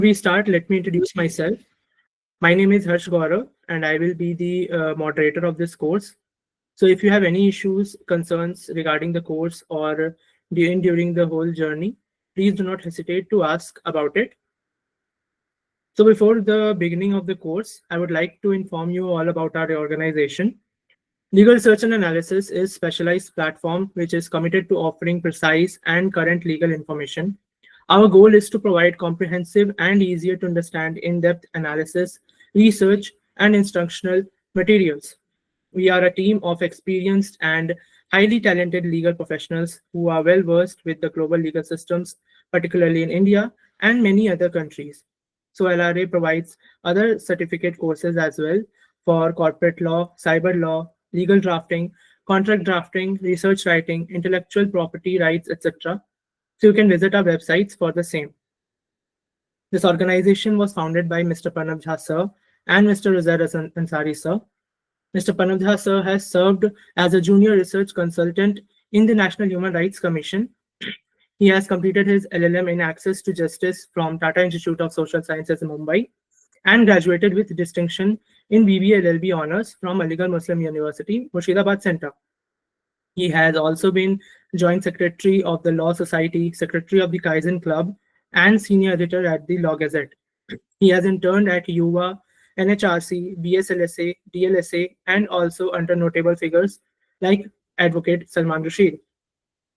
We start, let me introduce myself. My name is Harsh Gaurav, and I will be the moderator of this course. So, if you have any issues, concerns regarding the course or during the whole journey, please do not hesitate to ask about it. So, before the beginning of the course, I would like to inform you all about our organization. Legal Research and Analysis is a specialized platform which is committed to offering precise and current legal information. Our goal is to provide comprehensive and easier to understand in-depth analysis, research, and instructional materials. We are a team of experienced and highly talented legal professionals who are well versed with the global legal systems, particularly in India and many other countries. So, LRA provides other certificate courses as well for corporate law, cyber law, legal drafting, contract drafting, research writing, intellectual property rights, etc. So, you can visit our websites for the same. This organization was founded by Mr. Pranav Jha sir and Mr. Uzair Ansari sir. Mr. Pranav Jha sir has served as a junior research consultant in the National Human Rights Commission. He has completed his LLM in Access to Justice from Tata Institute of Social Sciences in Mumbai and graduated with distinction in BBA LLB honors from Aligarh Muslim University, Murshidabad Center. He has also been Joint Secretary of the Law Society, Secretary of the Kaizen Club, and Senior Editor at the Law Gazette. He has interned at UVA, NHRC, BSLSA, DLSA, and also under notable figures like Advocate Salman Rashid.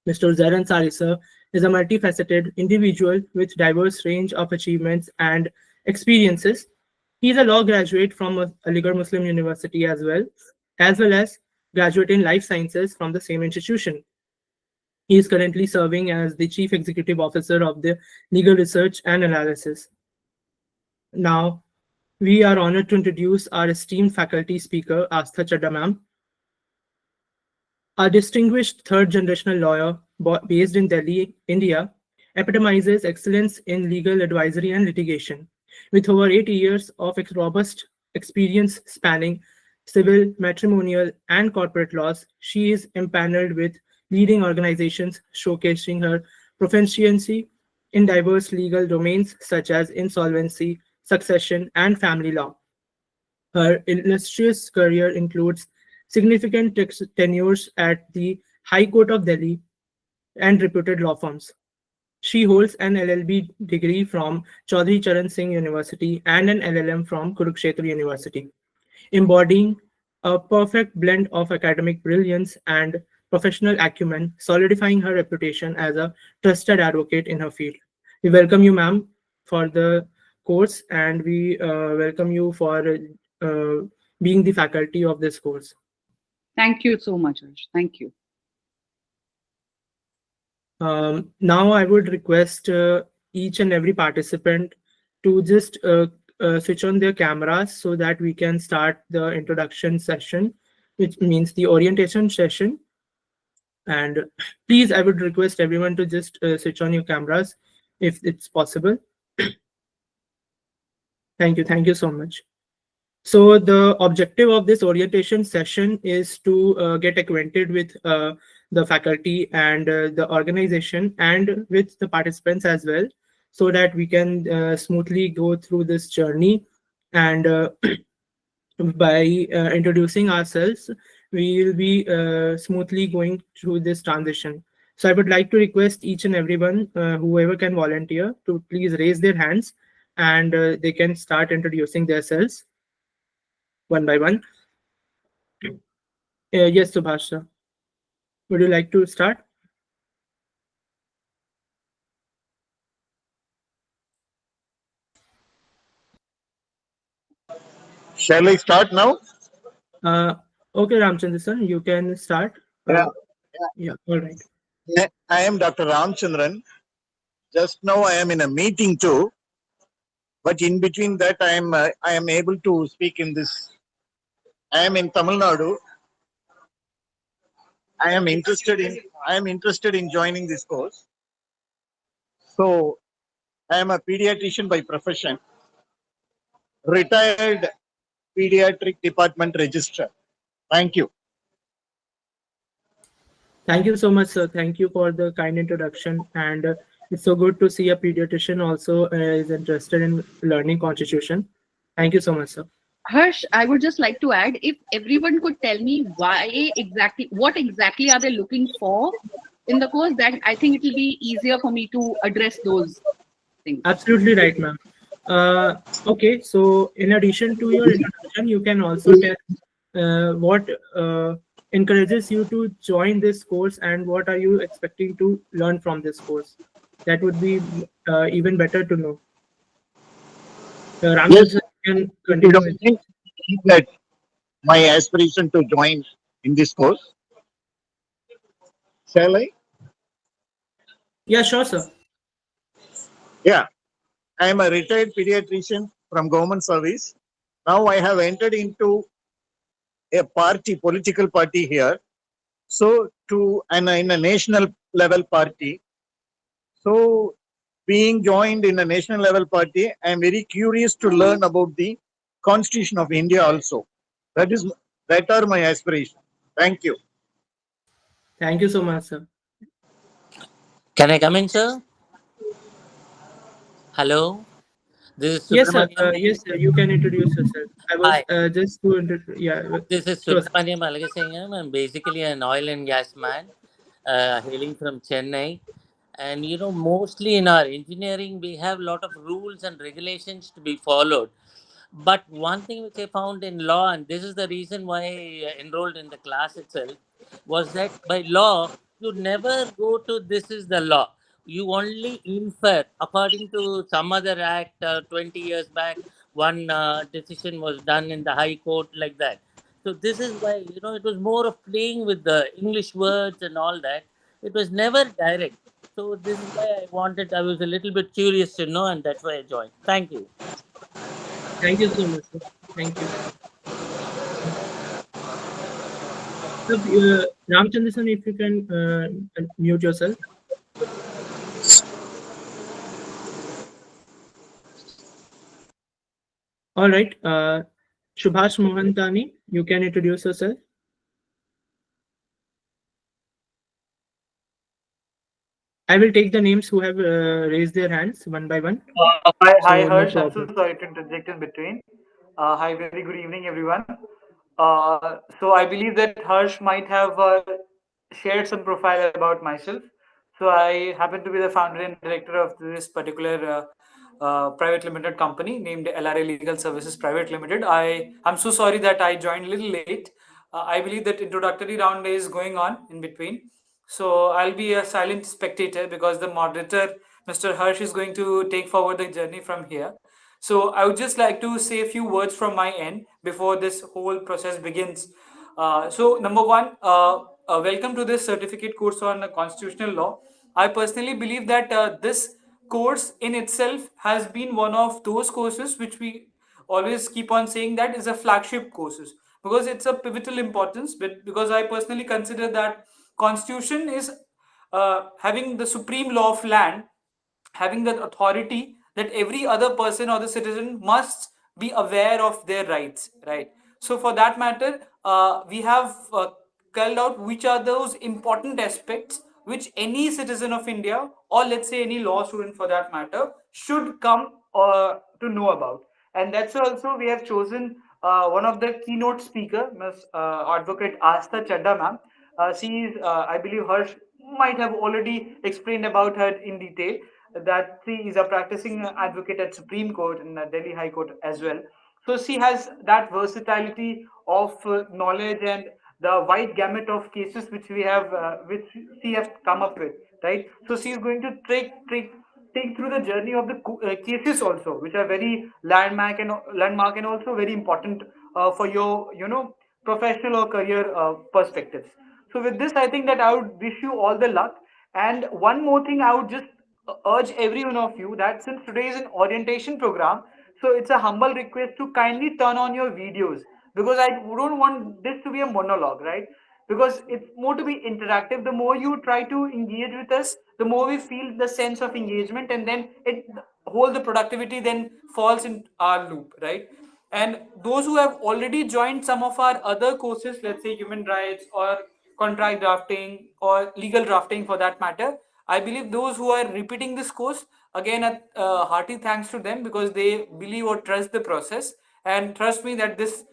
Mr. Zaran Sarisa is a multifaceted individual with diverse range of achievements and experiences. He is a law graduate from Aligarh Muslim University as well as graduate in life sciences from the same institution. He is currently serving as the Chief Executive Officer of the Legal Research and Analysis. Now, we are honored to introduce our esteemed faculty speaker, Astha Chadda ma'am. A distinguished third generational lawyer based in Delhi, India, epitomizes excellence in legal advisory and litigation. With over 80 years of robust experience spanning civil, matrimonial, and corporate laws, she is empaneled with leading organizations showcasing her proficiency in diverse legal domains such as insolvency, succession, and family law. Her illustrious career includes significant tenures at the High Court of Delhi and reputed law firms. She holds an LLB degree from Chaudhry Charan Singh University and an LLM from Kurukshetra University, embodying a perfect blend of academic brilliance and professional acumen, solidifying her reputation as a trusted advocate in her field. We welcome you, ma'am, for the course, and we welcome you for being the faculty of this course. Thank you so much, Harsh. Thank you. Now, I would request each and every participant to just switch on their cameras so that we can start the introduction session, which means the orientation session. And please, I would request everyone to just switch on your cameras if it's possible. Thank you. Thank you so much. So the objective of this orientation session is to get acquainted with the faculty and the organization and with the participants as well, so that we can smoothly go through this journey. And by introducing ourselves, we will be smoothly going through this transition. So I would like to request each and everyone, whoever can volunteer, to please raise their hands and they can start introducing themselves one by one. Yes, Subhash sir. Would you like to start? Shall I start now? Okay, Ramchandra sir, you can start. Yeah. Yeah, all right. I am Dr. Ramchandran. Just now I am in a meeting too, but in between that I am able to speak in this. I am in Tamil Nadu. I am interested in joining this course. So I am a pediatrician by profession, retired pediatric department registrar. Thank you. Thank you so much, sir. Thank you for the kind introduction. And It's so good to see a pediatrician also is interested in learning constitution. Thank you so much, sir. Harsh, I would just like to add, if everyone could tell me why exactly, what exactly are they looking for in the course, that I think it will be easier for me to address those things. Absolutely right, ma'am. Okay, so in addition to your introduction, you can also tell what encourages you to join this course and what are you expecting to learn from this course. That would be even better to know. Ramchandra, Yes, sir, you can if you continue don't with. mind, that my aspiration to join in this course, shall I? Yeah, sure, sir. Yeah, I am a retired pediatrician from government service. Now I have entered into a party, political party here. So to and in a national level party. So being joined in a national level party, I am very curious to learn about the Constitution of India also. That are my aspirations. Thank you. Thank you so much, sir. Can I come in, sir? Hello, this is Yes, sir. Subramaniam. Yes, sir. You can introduce yourself. I was Hi, just to yeah, this is sure, sir. Subramaniam Alagasingam. I'm basically an oil and gas man, hailing from Chennai. And mostly in our engineering, we have a lot of rules and regulations to be followed. But one thing which I found in law, and this is the reason why I enrolled in the class itself, was that by law, you never go to this is the law. You only infer according to some other act 20 years back, one decision was done in the High Court like that. So this is why, it was more of playing with the English words and all that. It was never direct. So this is why I was a little bit curious to know, and that's why I joined. Thank you. Thank you so much, sir. Thank you. So, Ramchandra, if you can mute yourself. All right. Subhash Mohantani, you can introduce yourself. I will take the names who have raised their hands one by one. Hi, So no Harsh. I'm so problem. sorry to interject in between. Hi, very good evening, everyone. So I believe that Harsh might have shared some profile about myself. So I happen to be the founder and director of this particular private limited company named LRA Legal Services Private Limited. I'm so sorry that I joined a little late. I believe that introductory round is going on in between. So I'll be a silent spectator because the moderator, Mr. Harsh, is going to take forward the journey from here. So I would just like to say a few words from my end before this whole process begins. So number one, welcome to this certificate course on constitutional law. I personally believe that this course in itself has been one of those courses which we always keep on saying that is a flagship courses because it's a pivotal importance. But because I personally consider that constitution is having the supreme law of land, having that authority that every other person or the citizen must be aware of their rights, right? So for that matter, we have called out which are those important aspects which any citizen of India, or let's say any law student for that matter, should come to know about. And that's also we have chosen one of the keynote speaker, Ms. Advocate Asta Chadda ma'am. She is, I believe, Harsh might have already explained about her in detail. That she is a practicing advocate at Supreme Court and Delhi High Court as well. So she has that versatility of knowledge and the wide gamut of cases which she has come up with, right? So she is going to take through the journey of the cases also, which are very landmark and also very important for your professional or career perspectives. So with this, I think that I would wish you all the luck. And one more thing, I would just urge every one of you that since today is an orientation program, so it's a humble request to kindly turn on your videos because I don't want this to be a monologue, right? Because it's more to be interactive. The more you try to engage with us, the more we feel the sense of engagement, and then it whole the productivity then falls in our loop, right? And those who have already joined some of our other courses, let's say human rights or contract drafting or legal drafting for that matter, I believe those who are repeating this course, again, a hearty thanks to them because they believe or trust the process. And trust me that this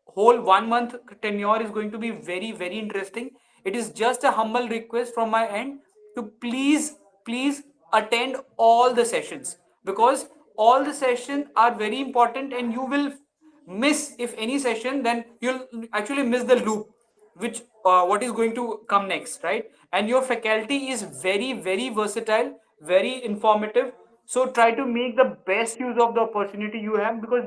whole 1 month tenure is going to be very, very interesting. It is just a humble request from my end to please attend all the sessions, because all the sessions are very important, and you will miss if any session, then you'll actually miss the loop which what is going to come next, right? And your faculty is very, very versatile, very informative. So try to make the best use of the opportunity you have, because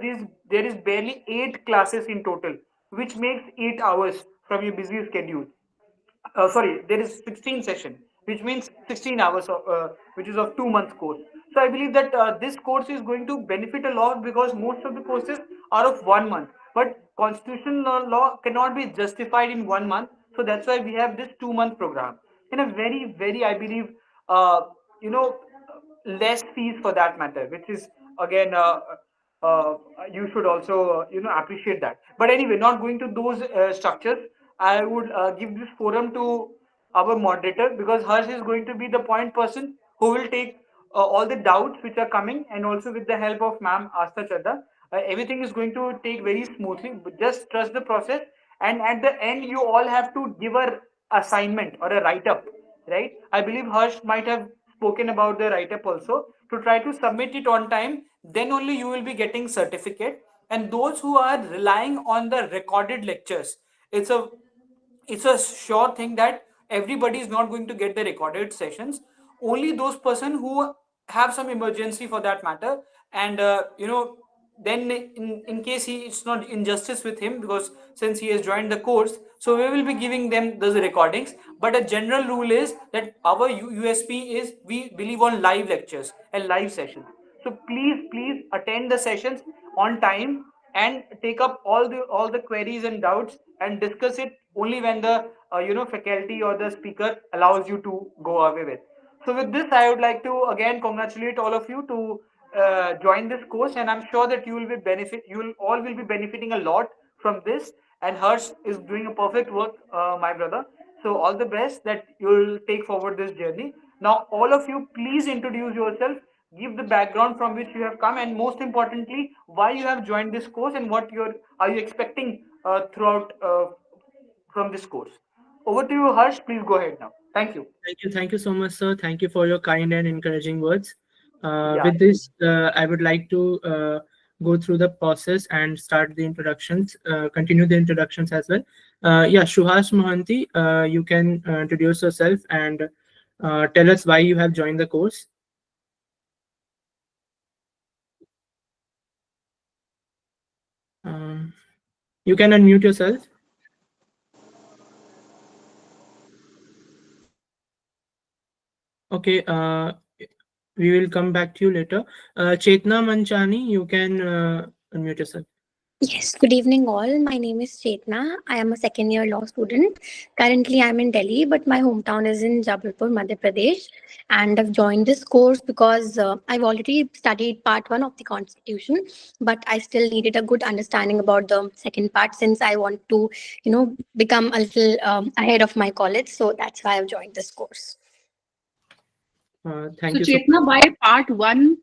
there is barely 8 classes in total, which makes 8 hours from your busy schedule. Sorry, there is 16 session, which means 16 hours of which is of 2 month course. So I believe that this course is going to benefit a lot, because most of the courses are of 1 month, but constitutional law cannot be justified in 1 month. So that's why we have this 2 month program in a very, very, I believe, uh, you know less fees for that matter, which is again uh, you should also appreciate that. But anyway, not going to those structures, I would give this forum to our moderator, because Harsh is going to be the point person who will take all the doubts which are coming, and also with the help of Ma'am Asta Chadda, everything is going to take very smoothly. But just trust the process, and at the end, you all have to give a assignment or a write up, right? I believe Harsh might have spoken about the write up also, to try to submit it on time. Then only you will be getting certificate. And those who are relying on the recorded lectures, it's a it's a sure thing that everybody is not going to get the recorded sessions. Only those person who have some emergency for that matter, and then in case it's not injustice with him, because since he has joined the course, so we will be giving them those recordings. But a general rule is that our USP is we believe on live lectures and live sessions. So please attend the sessions on time, and take up all the queries and doubts, and discuss it only when the faculty or the speaker allows you to go away with. So with this, I would like to again congratulate all of you to join this course, and I'm sure that you will all will be benefiting a lot from this. And Harsh is doing a perfect work, my brother. So all the best that you'll take forward this journey. Now, all of you, please introduce yourself, give the background from which you have come, and most importantly, why you have joined this course, and what are you expecting throughout from this course. Over to you, Harsh. Please go ahead now. Thank you. Thank you so much, sir. Thank you for your kind and encouraging words. Yeah. With this, I would like to go through the process and start the introductions, continue the introductions as well. Yeah, Shuhas Mohanty, you can introduce yourself and tell us why you have joined the course. You can unmute yourself. Okay, we will come back to you later. Chetna Manchani, you can unmute yourself. Yes, good evening, all. My name is Chetna. I am a second year law student. Currently, I'm in Delhi, but my hometown is in Jabalpur, Madhya Pradesh. And I've joined this course because I've already studied part one of the Constitution, but I still needed a good understanding about the second part since I want to, become a little ahead of my college. So that's why I've joined this course. Thank So you so much. Chetna,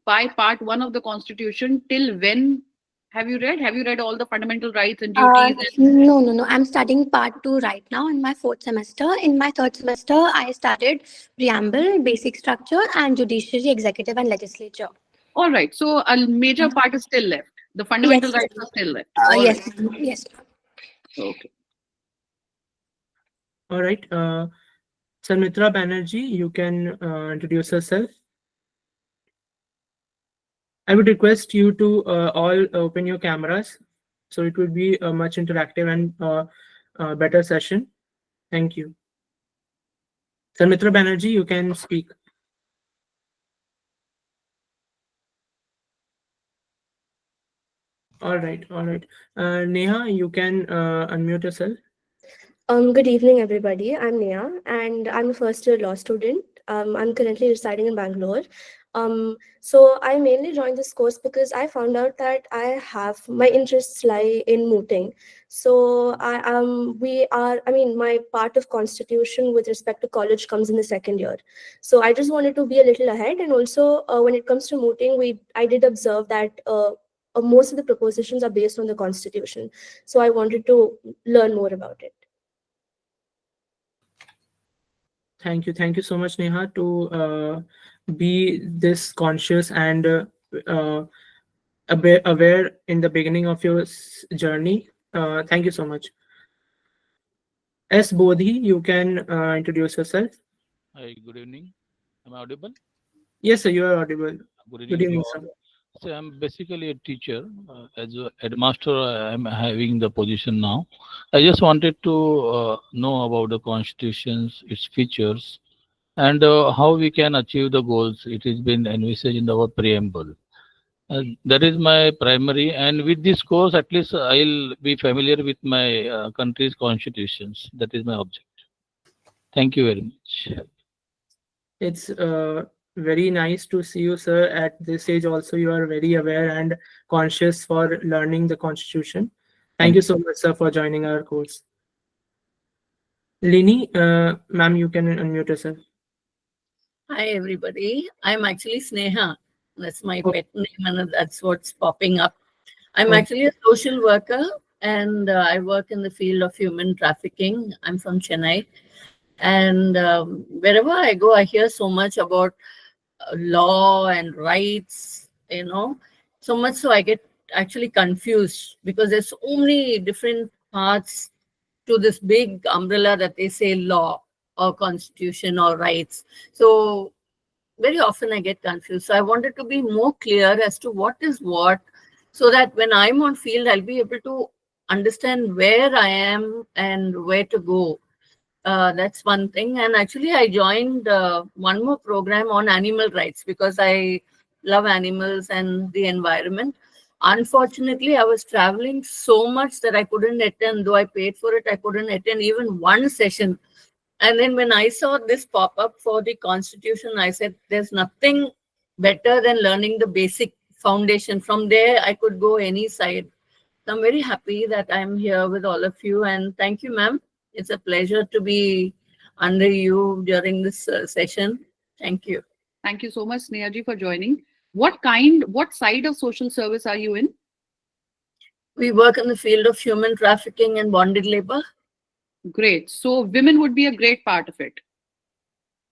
by part one of the Constitution, till when have you read? Have you read all the fundamental rights and duties? No. I'm studying part two right now in my fourth semester. In my third semester, I studied preamble, basic structure, and judiciary, executive, and legislature. All right. So a major part is still left. The fundamental Yes. rights are still left. All Yes. right. Yes. Okay. All right. Sanmitra Banerjee, you can introduce yourself. I would request you to all open your cameras, so it would be a much interactive and better session. Thank you. Sanmitra Banerjee, you can speak. All right. Neha, you can unmute yourself. Good evening, everybody. I'm Neha, and I'm a first year law student. I'm currently residing in Bangalore. So I mainly joined this course because I found out that my interests lie in mooting. So my part of constitution with respect to college comes in the second year. So I just wanted to be a little ahead, and also when it comes to mooting, I did observe that most of the propositions are based on the constitution. So I wanted to learn more about it. Thank you so much, Neha, to be this conscious and uh, aware in the beginning of your journey. Thank you so much. S. Bodhi, you can introduce yourself. Hi, good evening. Am I audible? Yes, sir, you are audible. Good Good evening to evening, all. sir. So I'm basically a teacher. As a headmaster, I'm having the position now. I just wanted to know about the constitutions, its features, and how we can achieve the goals. It has been envisaged in our preamble. That is my primary. And with this course, at least I'll be familiar with my country's constitutions. That is my object. Thank you very much. It's very nice to see you, sir. At this age, also, you are very aware and conscious for learning the Constitution. Thank Thank you so much, sir, for joining our course. Lini, ma'am, you can unmute yourself. Hi, everybody. I'm actually Sneha. That's my Oh, pet name, and that's what's popping up. I'm oh, actually a social worker, and I work in the field of human trafficking. I'm from Chennai. And wherever I go, I hear so much about law and rights, so much so I get actually confused because there's so many different parts to this big umbrella that they say law or constitution or rights. So very often I get confused. So I wanted to be more clear as to what is what, so that when I'm on field, I'll be able to understand where I am and where to go. That's one thing. And actually, I joined one more program on animal rights because I love animals and the environment. Unfortunately, I was traveling so much that I couldn't attend, though I paid for it, I couldn't attend even one session. And then when I saw this pop up for the Constitution, I said, there's nothing better than learning the basic foundation. From there, I could go any side. So I'm very happy that I'm here with all of you. And thank you, ma'am. It's a pleasure to be under you during this session. Thank you. Thank you so much, Snehaji, for joining. What side of social service are you in? We work in the field of human trafficking and bonded labor. Great. So women would be a great part of it.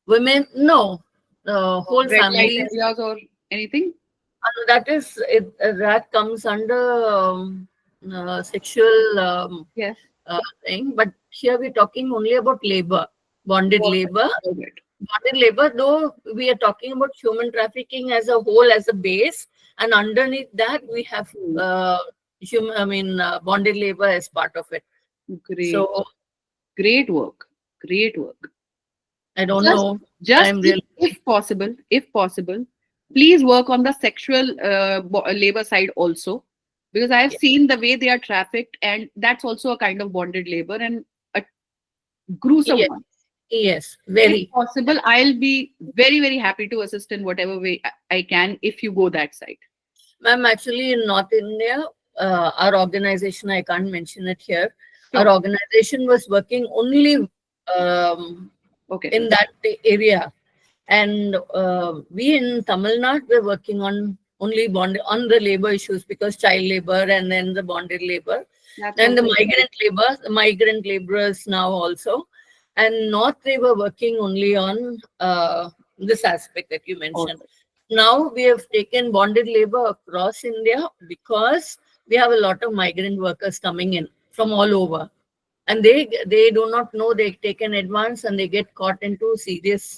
Women, no, whole Red light families. areas or anything? That is it. That comes under sexual Yes. thing. But here we're talking only about labor, bonded labor. Perfect. Bonded labor, though we are talking about human trafficking as a whole, as a base, and underneath that we have bonded labor as part of it. Great. So Great work. Great work. I don't Just- know. Just I'm really if possible, please work on the sexual labor side also, because I have Yes. seen the way they are trafficked, and that's also a kind of bonded labor and a gruesome Yes. one. Yes, very. If possible, I'll be very, very happy to assist in whatever way I can if you go that side. Ma'am, actually in North India, our organization, I can't mention it here, Sure. our organization was working only Okay. in that area. And we in Tamil Nadu were working on only on the labor issues, because child labor and then the bonded labor. That's And the also- migrant laborers now also. And North, they were working only on this aspect that you mentioned. Now we have taken bonded labor across India because we have a lot of migrant workers coming in from all over. And they do not know, they take an advance and they get caught into serious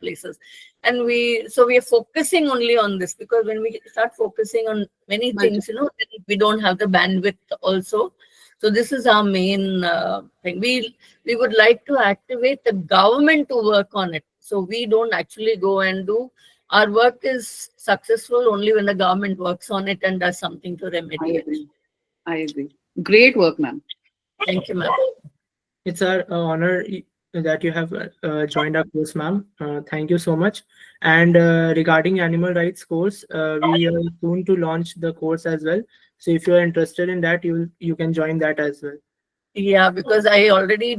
places. And we are focusing only on this, because when we start focusing on many things, then we don't have the bandwidth also. So this is our main thing. We would like to activate the government to work on it. So we don't actually go and do. Our work is successful only when the government works on it and does something to remedy it. I agree. Great work, ma'am. Thank you, ma'am. it's our honor that you have joined our course, ma'am. Thank you so much. And regarding animal rights course, we are soon to launch the course as well. So if you are interested in that, you can join that as well. Yeah, because I already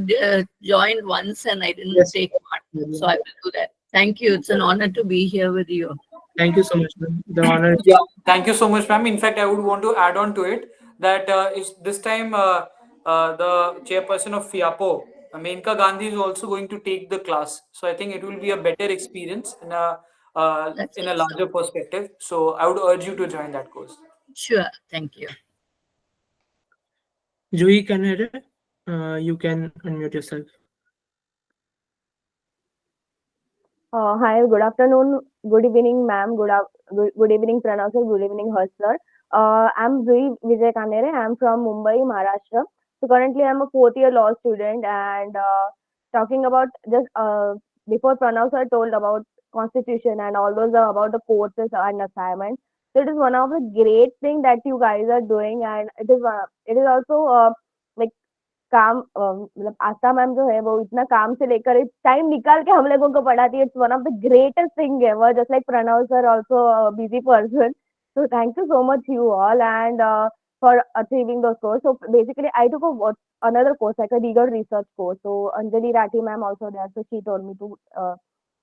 joined once and I didn't Yes. take part. So I will do that. Thank you. It's an honor to be here with you. Thank you so much, ma'am. The honor is Yeah, thank you so much, ma'am. In fact, I would want to add on to it that is this time the chairperson of FIAPO, Menka Gandhi, is also going to take the class. So I think it will be a better experience That's in a awesome. larger perspective. So I would urge you to join that course. Sure. Thank you. Juhi Kanere. You can unmute yourself. Hi, good afternoon, good evening, ma'am, good evening, Pranav sir, good evening, Harsh sir. I'm Zui Vijay Kanere. I'm from Mumbai, Maharashtra. So currently, I'm a fourth year law student, and talking about just before Pranav sir told about constitution and all those about the courses and assignments. So it is one of the great thing that you guys are doing, and it is also like काम मतलब आशा ma'am जो है वो इतना काम से लेकर time निकाल के हम लोगों को पढ़ाती है. It's one of the greatest thing ever, just like Pranav sir also busy person. So thank you so much you all and for achieving those course. So basically I took another course like a legal research course. So Anjali Rathi ma'am also there, so she told me to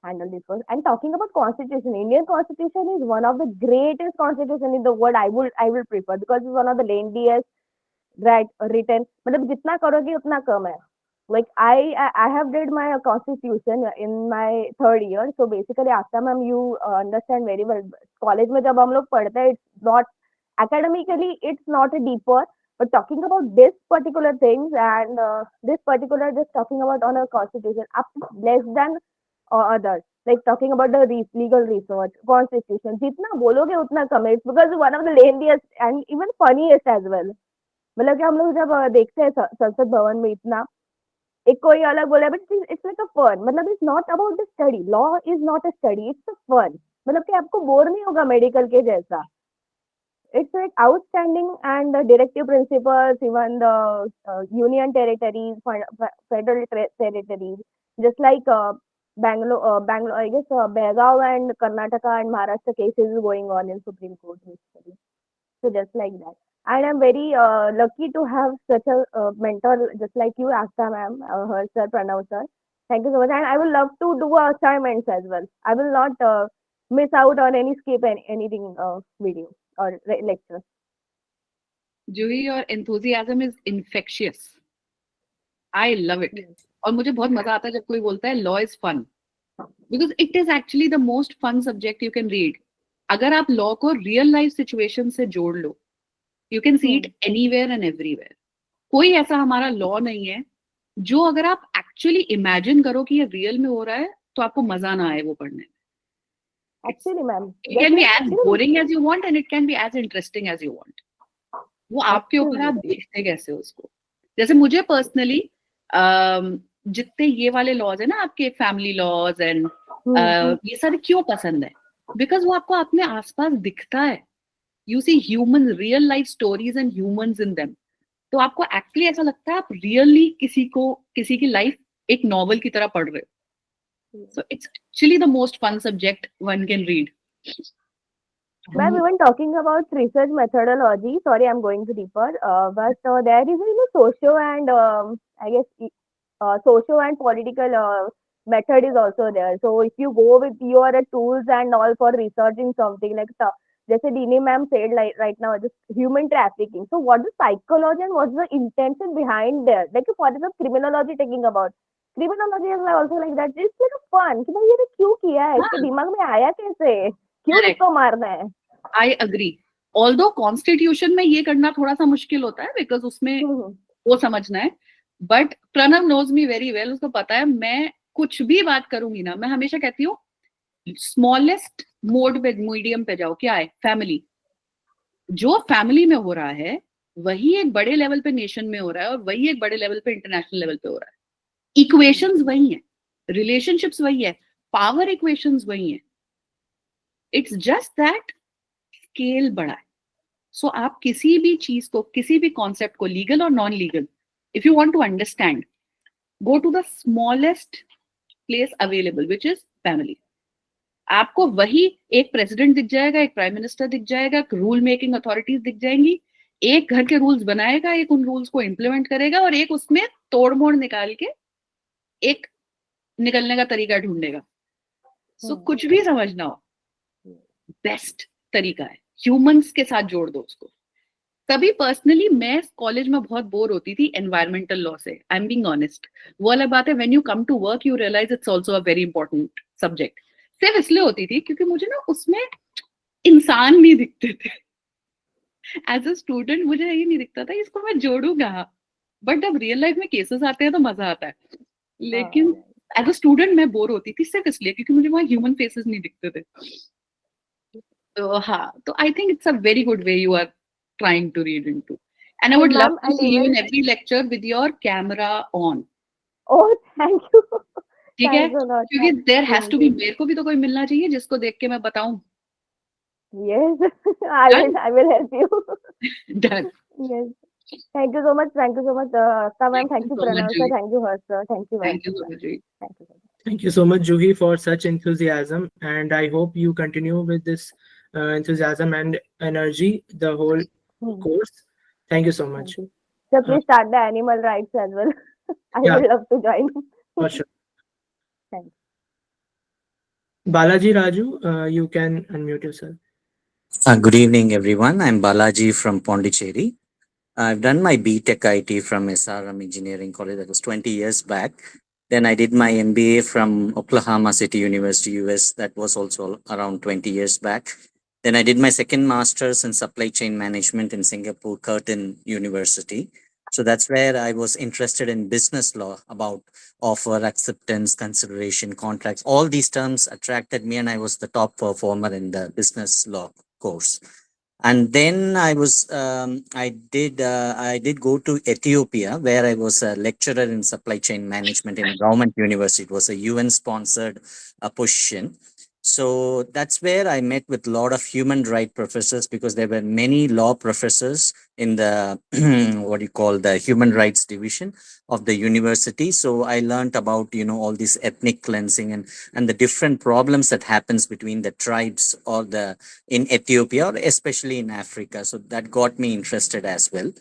handle this course. And talking about constitution, Indian constitution is one of the greatest constitution in the world. I will prefer because it's one of the lengthiest written. मतलब जितना करोगे उतना कम है. Like I have did my constitution in my third year. So basically after ma'am you understand very well. College में जब हम लोग पढ़ते हैं, it's not academically it's not a deeper. But talking about this particular things and this particular just talking about on a constitution up less than others. Like talking about the legal research, constitution, जितना बोलोगे उतना कम है. It's because one of the lengthiest and even funniest as well. मतलब कि हम लोग जब देखते हैं संसद भवन में इतना एक कोई अलग बोला, but it's like a fun. मतलब it's not about the study. Law is not a study, it's a fun. मतलब कि आपको बोर नहीं होगा मेडिकल के जैसा. It's like outstanding and the directive principles, even the union territories, federal territories, just like Bangalore, I guess Belgaum and Karnataka and Maharashtra cases going on in Supreme Court recently. So just like that. And I'm very lucky to have such a mentor just like you, Asta ma'am, her sir, Pranav sir. Thank you so much. And I will love to do assignments as well. I will not miss out on any skip anything video or lecture. Juhi, your enthusiasm is infectious. I love it. और मुझे बहुत मजा आता है जब कोई बोलता है law is fun. Because it is actually the most fun subject you can read. अगर आप law को real life situation से जोड़ लो, you can see it anywhere and everywhere. कोई ऐसा हमारा law नहीं है जो अगर आप actually imagine करो कि ये real में हो रहा है तो आपको मजा ना आए वो पढ़ने में. Actually ma'am, it can be as boring as you want and it can be as interesting as you want. वो आपके ऊपर आप देखते कैसे हो उसको. जैसे मुझे पर्सनली जितने ये वाले लॉज है ना आपके फैमिली लॉज एंड ये सारे क्यों पसंद है, बिकॉज वो आपको अपने आसपास दिखता है. You see human real life stories and humans in them. तो आपको एक्चुअली ऐसा लगता है आप रियली किसी की लाइफ एक नॉवल की तरह पढ़ रहे हो. So it's actually the most fun subject one can read. Ma'am, even talking about research methodology, sorry, I'm going to deeper, but there is socio and I guess socio and political method is also there. So if you go with your tools and all for researching something like जैसे Dini ma'am said like right now, just human trafficking. So what is psychology and what's the intention behind there? Like for example, criminology taking about. Criminology is also like that. It's like a fun कि भाई ये क्यों किया है, इसके दिमाग में आया कैसे, क्यों इसको मारना है. I agree. Although Constitution में ये करना थोड़ा सा मुश्किल होता है because उसमें वो समझना है. But Pranav knows me very well. उसको पता है मैं कुछ भी बात करूंगी ना, मैं हमेशा कहती हूँ स्मॉलेस्ट मोड पे मीडियम पे जाओ. क्या है फैमिली. जो फैमिली में हो रहा है वही एक बड़े लेवल पे नेशन में हो रहा है और वही एक बड़े लेवल पे इंटरनेशनल लेवल पे हो रहा है. इक्वेशंस वही है, रिलेशनशिप्स वही है, पावर इक्वेशंस वही है. इट्स जस्ट दैट स्केल बड़ा है. सो आप किसी भी चीज को, किसी भी कॉन्सेप्ट को, लीगल और non legal, if you want to understand, go to the smallest place available, which is family. आपको वही एक प्रेसिडेंट दिख जाएगा, एक प्राइम मिनिस्टर दिख जाएगा, रूल मेकिंग अथॉरिटीज दिख जाएंगी, एक घर के रूल्स बनाएगा, एक उन रूल्स को इम्प्लीमेंट करेगा और एक उसमें तोड़ मोड़ निकाल के एक निकलने का तरीका ढूंढेगा. सो कुछ भी समझना हो, बेस्ट तरीका है ह्यूमंस के साथ जोड़ दो उसको. कभी पर्सनली मैं कॉलेज में बहुत बोर होती थी एनवायरमेंटल लॉ से. I am being honest. वो अलग बात है, when you come to work you realise it's also a very important subject. सिर्फ इसलिए होती थी क्योंकि मुझे ना उसमें इंसान नहीं दिखते थे. एज अ स्टूडेंट मुझे ये नहीं दिखता था इसको मैं जोड़ू कहाँ. बट जब रियल लाइफ में केसेस आते हैं तो मजा आता है. लेकिन एज अ स्टूडेंट मैं बोर होती थी सिर्फ इसलिए क्योंकि मुझे वहाँ ह्यूमन फेसेस नहीं दिखते थे. तो हाँ, तो I think it's a very good way you are trying to read into. And I would love to see you in every lecture with your camera on. Oh, thank you. ठीक है? Thanks a lot. क्योंकि there has to be, मेरे को भी तो कोई मिलना चाहिए जिसको देख के मैं बताऊं. Yes, I will help you. Done. Yes. Thank you so much. Thank you so much, ma'am. Thank you, so much, Pranav sir. Juhi. Thank you, Harsh sir. Thank you very Thank you so much. much, Juhi. Thank you so much. Thank you so much, Juhi, for such enthusiasm, and I hope you continue with this enthusiasm and energy the whole course. Thank you so much. Thank you. Sir, please start the animal rights as well. I Yeah. would love to join. For sure. Thanks. Balaji Raju, you can unmute yourself. Good evening, everyone. I'm Balaji from Pondicherry. I've done my BTech IT from SRM Engineering College. That was 20 years back. Then I did my MBA from Oklahoma City University, US. That was also around 20 years back. Then I did my second master's in supply chain management in Singapore, Curtin University. So that's where I was interested in business law, about offer, acceptance, consideration, contracts. All these terms attracted me, and I was the top performer in the business law course. And then I did go to Ethiopia, where I was a lecturer in supply chain management in a government university. It was a UN sponsored position. So that's where I met with a lot of human right professors, because there were many law professors in the what do you call, the human rights division of the university. So I learned about, all this ethnic cleansing and the different problems that happens between the tribes or the in Ethiopia, or especially in Africa. So that got me interested as well.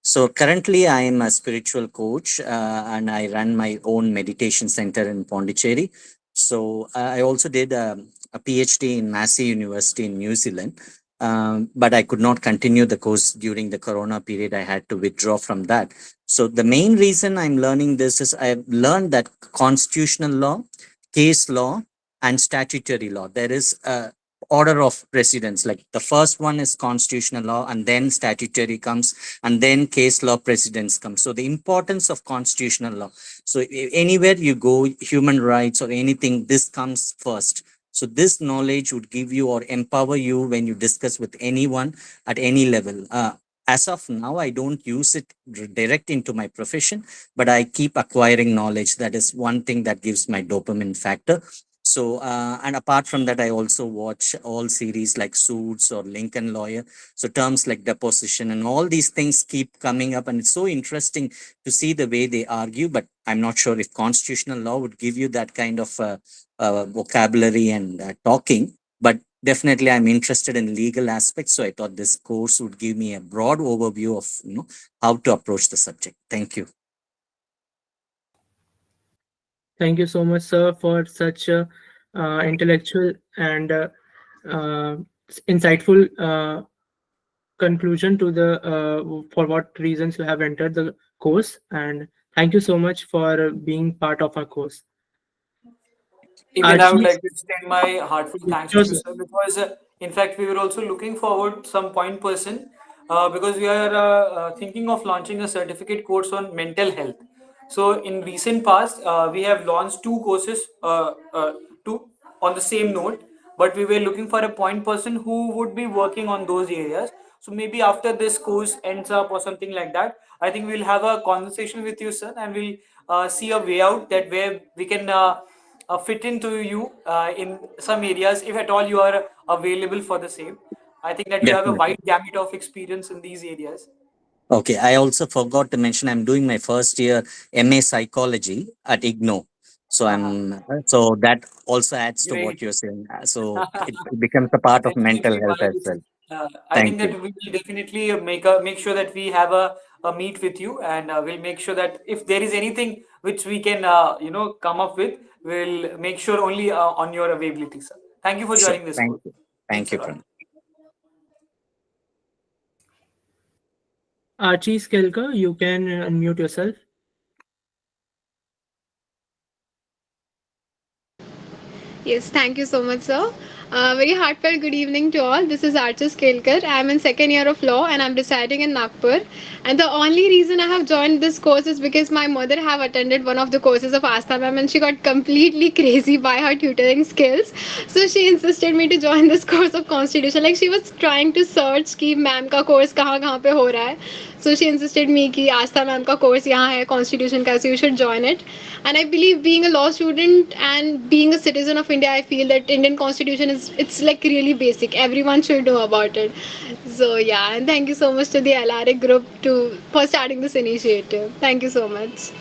So currently I am a spiritual coach, and I run my own meditation center in Pondicherry. So I also did a PhD in Massey University in New Zealand. But I could not continue the course during the Corona period. I had to withdraw from that. So the main reason I'm learning this is I've learned that constitutional law, case law, and statutory law, there is a order of precedence. Like the first one is constitutional law, and then statutory comes, and then case law precedence comes. So the importance of constitutional law. So anywhere you go, human rights or anything, this comes first. So this knowledge would give you or empower you when you discuss with anyone at any level. As of now, I don't use it direct into my profession, but I keep acquiring knowledge. That is one thing that gives my dopamine factor. So, and apart from that, I also watch all series like Suits or Lincoln Lawyer. So terms like deposition and all these things keep coming up, and it's so interesting to see the way they argue. But I'm not sure if constitutional law would give you that kind of vocabulary and talking. But definitely, I'm interested in legal aspects. So I thought this course would give me a broad overview of how to approach the subject. Thank you. Thank you so much, sir, for such a intellectual and insightful conclusion to the for what reasons you have entered the course. And thank you so much for being part of our course. Even I would Archie, like to extend my heartfelt thanks to sure, you, sir. sir, because in fact we were also looking forward some point person, because we are thinking of launching a certificate course on mental health. So in recent past, we have launched two courses, two on the same note, but we were looking for a point person who would be working on those areas. So maybe after this course ends up or something like that, I think we'll have a conversation with you, sir, and we'll see a way out that where we can fit into you in some areas, if at all you are available for the same. I think that you have a Definitely. wide gamut of experience in these areas. Okay, I also forgot to mention I'm doing my first year MA psychology at IGNO. So so that also adds to what Great. you're saying. So it becomes a part of mental Definitely health one of as these. well. I Thank think that you. we will definitely make sure that we have a meet with you, and we'll make sure that if there is anything which we can come up with, we'll make sure only on your availability, sir. Thank you for Sure. joining this Thank call. you. Thanks Thank a you, lot. Pranay. Archie Skelker, you can unmute yourself. Yes, thank you so much, sir. Very heartfelt good evening to all. This is Archis Kelkar. I am in second year of law and I'm residing in Nagpur. And the only reason I have joined this course is because my mother have attended one of the courses of Astha ma'am and she got completely crazy by her tutoring skills. So she insisted me to join this course of constitution. Like she was trying to search कि ma'am का course कहाँ पे हो रहा है. So she insisted me कि आस्था ma'am का course यहाँ है constitution का, so you should join it. And I believe being a law student and being a citizen of India, I feel that Indian constitution is it's like really basic. Everyone should know about it. So yeah, and thank you so much to the LRA group for starting this initiative. Thank you so much.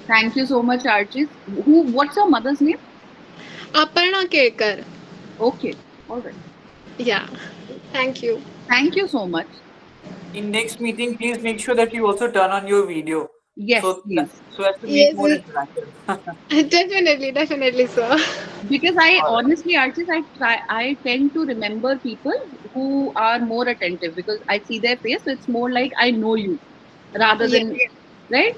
Thank you so much, Archie. What's your mother's name? Aparna Kelkar. Okay, all right. Yeah. Thank you. Thank you so much. In next meeting, please make sure that you also turn on your video. Yes, So please. so as to make Yes, more interactive. definitely, sir. Because I All right. honestly, Archie, I tend to remember people who are more attentive because I see their face. So it's more like I know you rather Yes. than, right?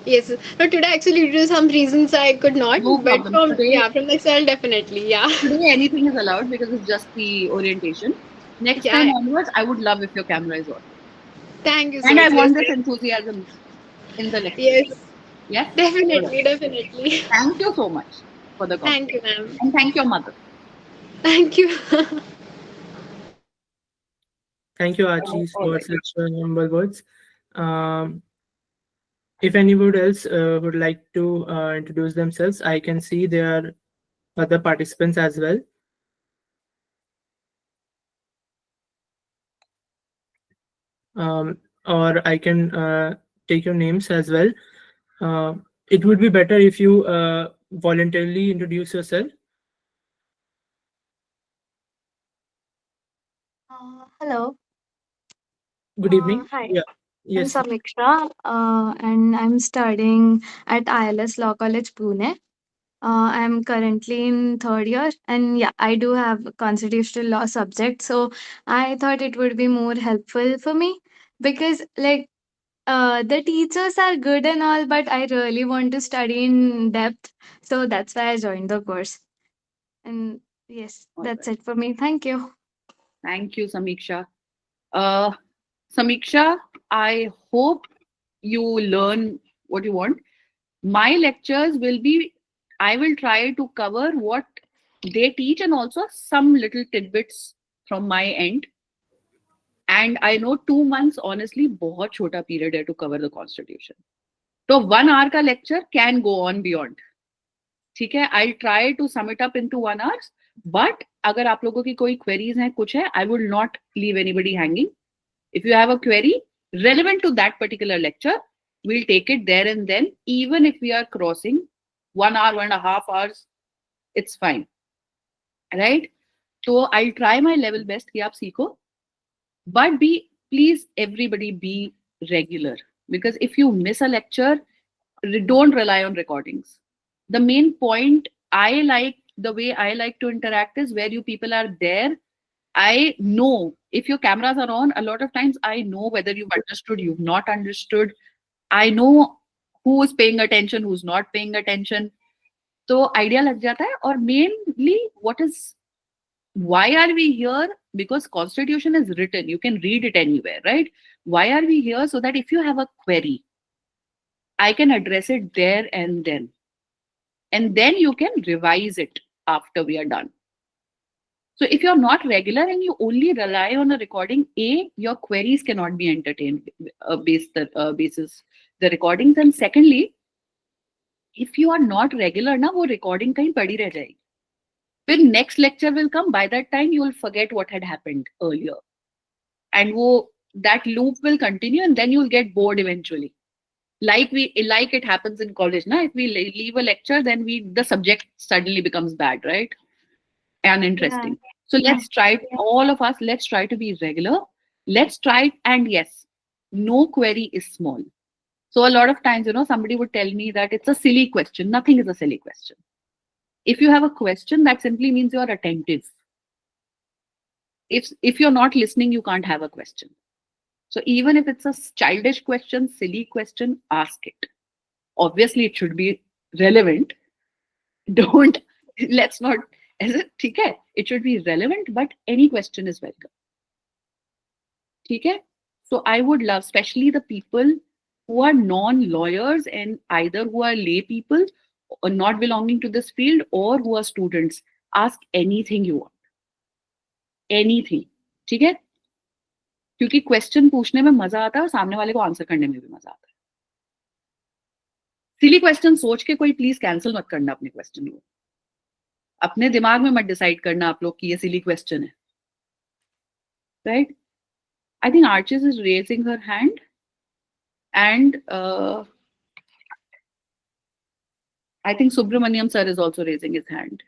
Yes. No, today actually due to some reasons I could not, No but problem. from the Excel definitely, yeah. Today anything is allowed because it's just the orientation. Next time Yeah. onwards, I would love if your camera is on. Thank you, And sir. I want this Seriously. enthusiasm in the lecture. Yes. Yes? All right. Definitely. Thank you so much for the Thank compliment. you, ma'am. And thank your mother. Thank you. Thank you, Archie, All for right. such humble words. Um, if anyone else would like to introduce themselves, I can see there are other participants as well. Or I can take your names as well. Uh, it would be better if you voluntarily introduce yourself. Hello. Good evening. Hi. Yeah. I'm Yes. Samiksha, and I'm studying at ILS Law College, Pune. I'm currently in third year, and yeah, I do have a constitutional law subject, so I thought it would be more helpful for me because, like, the teachers are good and all, but I really want to study in depth, so that's why I joined the course. And yes, All that's right. it for me. Thank you. Thank you, Samiksha. Uh, Samiksha, I hope you learn what you want. My lectures will be, I will try to cover what they teach and also some little tidbits from my end. And I know 2 months, honestly, बहुत छोटा period है to cover the constitution. So 1 hour का lecture can go on beyond. ठीक है, I'll try to sum it up into 1 hour. But अगर आप लोगों की कोई queries हैं, कुछ है, I will not leave anybody hanging. If you have a query relevant to that particular lecture, we'll take it there and then, even if we are crossing 1 hour, 1.5 hours, it's fine. Right? So I'll try my level best कि आप सीखो, but please everybody be regular, because if you miss a lecture, don't rely on recordings. The main point, the way I like to interact is where you people are there. I know if your cameras are on, a lot of times I know whether you've understood, you've not understood. I know who is paying attention, who's not paying attention. So idea lag jata hai. Or mainly, why are we here? Because constitution is written, you can read it anywhere, right? Why are we here? So that if you have a query, I can address it there and then. And then you can revise it after we are done. So if you're not regular and you only rely on a recording, your queries cannot be entertained basis the recordings. And secondly, if you are not regular, na wo recording kahin padi reh jayegi. When next lecture will come, by that time you will forget what had happened earlier. And wo that loop will continue, and then you'll get bored eventually. Like it happens in college. Now, if we leave a lecture, then the subject suddenly becomes bad, right? Uninteresting. So let's try, all of us, let's try to be regular. Let's try, and yes, no query is small. So a lot of times, somebody would tell me that it's a silly question. Nothing is a silly question. If you have a question, that simply means you're attentive. If you're not listening, you can't have a question. So even if it's a childish question, silly question, ask it. Obviously, it should be relevant. Don't, let's not, okay? It should be relevant, but any question is welcome. Okay? So I would love, especially the people who are non-lawyers and either who are lay people or not belonging to this field or who are students, ask anything you want. Anything. ठीक है? क्योंकि question पूछने में मजा आता है और सामने वाले को आंसर करने में भी मजा आता है. सिली क्वेश्चन सोच के कोई प्लीज कैंसिल मत करना अपने क्वेश्चन को. अपने दिमाग में मत डिसाइड करना आप लोग कि ये सिली क्वेश्चन है. Right? I think Archis is raising her hand, and I think Subramaniam sir is also raising his hand.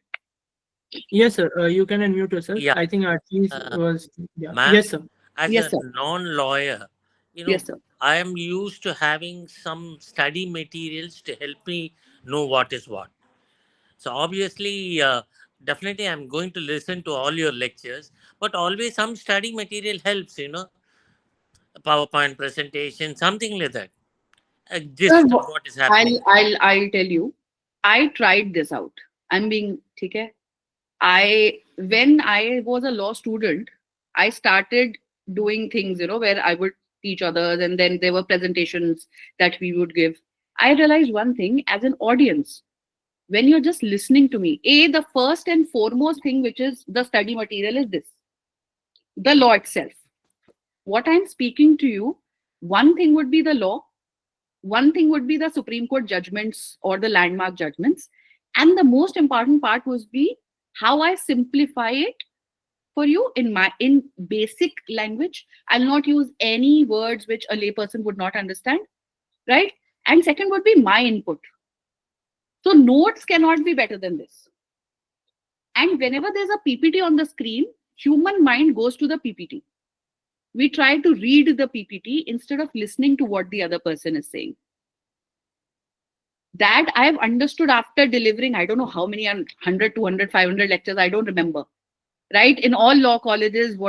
Yes, sir. You can unmute yourself. Yeah. I think Archis was. Yeah. Ma'am, Yes, sir. as Yes, a sir. non-lawyer, Yes, sir. I am used to having some study materials to help me know what is what. So obviously, definitely I'm going to listen to all your lectures, but always some study material helps, a PowerPoint presentation, something like that. A gist of what is happening. I'll tell you. I tried this out. I'm being okay. When I was a law student, I started doing things, where I would teach others, and then there were presentations that we would give. I realized one thing as an audience, when you're just listening to me, the first and foremost thing, which is the study material, is this: the law itself. What I'm speaking to you, one thing would be the law, one thing would be the Supreme Court judgments or the landmark judgments, and the most important part would be how I simplify it for you in basic language. I'll not use any words which a layperson would not understand, right? And second would be my input. So notes cannot be better than this. And whenever there's a PPT on the screen, human mind goes to the PPT. We try to read the PPT instead of listening to what the other person is saying. That I have understood after delivering, I don't know how many, 100, 200, 500 lectures, I don't remember, right? In all law colleges,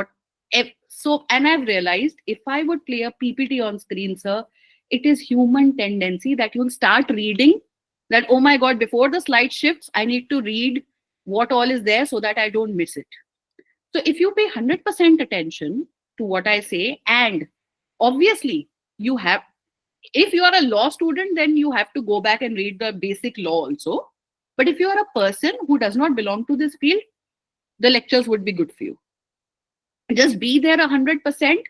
and I've realized if I would play a PPT on screen, sir, it is human tendency that you'll start reading that, oh my God, before the slide shifts, I need to read what all is there so that I don't miss it. So if you pay 100% attention to what I say, and obviously you have, if you are a law student, then you have to go back and read the basic law also. But if you are a person who does not belong to this field, the lectures would be good for you. Just be there 100%. And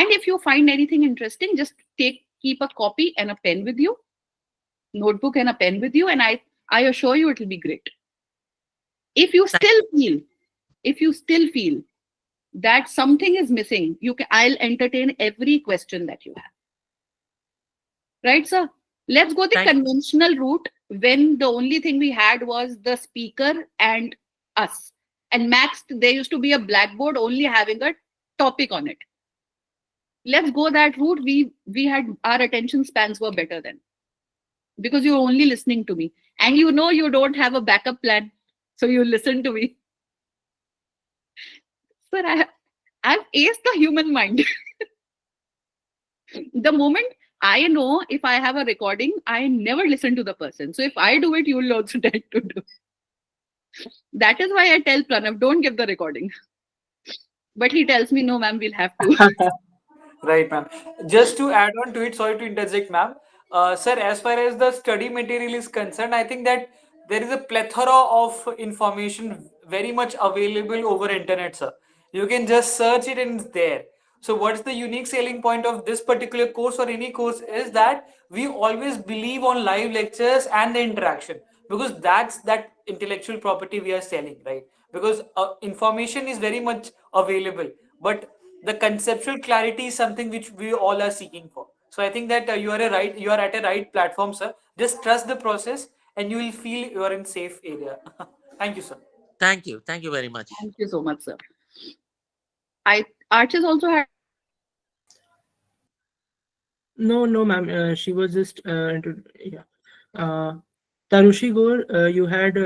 if you find anything interesting, just keep a copy and a pen with you, notebook and a pen with you, and I assure you it will be great. If you still feel that something is missing, I'll entertain every question that you have. Right, sir? Let's go the conventional route, when the only thing we had was the speaker and us. And max, there used to be a blackboard only having a topic on it. Let's go that route. We had, our attention spans were better then, because you're only listening to me. And you don't have a backup plan. So you listen to me. Sir, I've aced the human mind. The moment I know if I have a recording, I never listen to the person. So if I do it, you will also tend to do. That is why I tell Pranav, don't give the recording. But he tells me, no, ma'am, we'll have to. Right, ma'am. Just to add on to it, sorry to interject, ma'am. Sir, as far as the study material is concerned, I think that there is a plethora of information very much available over internet, sir. You can just search it and it's there. So what's the unique selling point of this particular course or any course is that we always believe on live lectures and the interaction, because that's that intellectual property we are selling, right? Because information is very much available, but the conceptual clarity is something which we all are seeking for. So I think that you are at a right platform, sir. Just trust the process and you will feel you are in safe area. Thank you, sir. Thank you very much. Thank you so much, sir. Archers also had. No, no, ma'am. She was just yeah. Uh, Tarushi Gaur, you had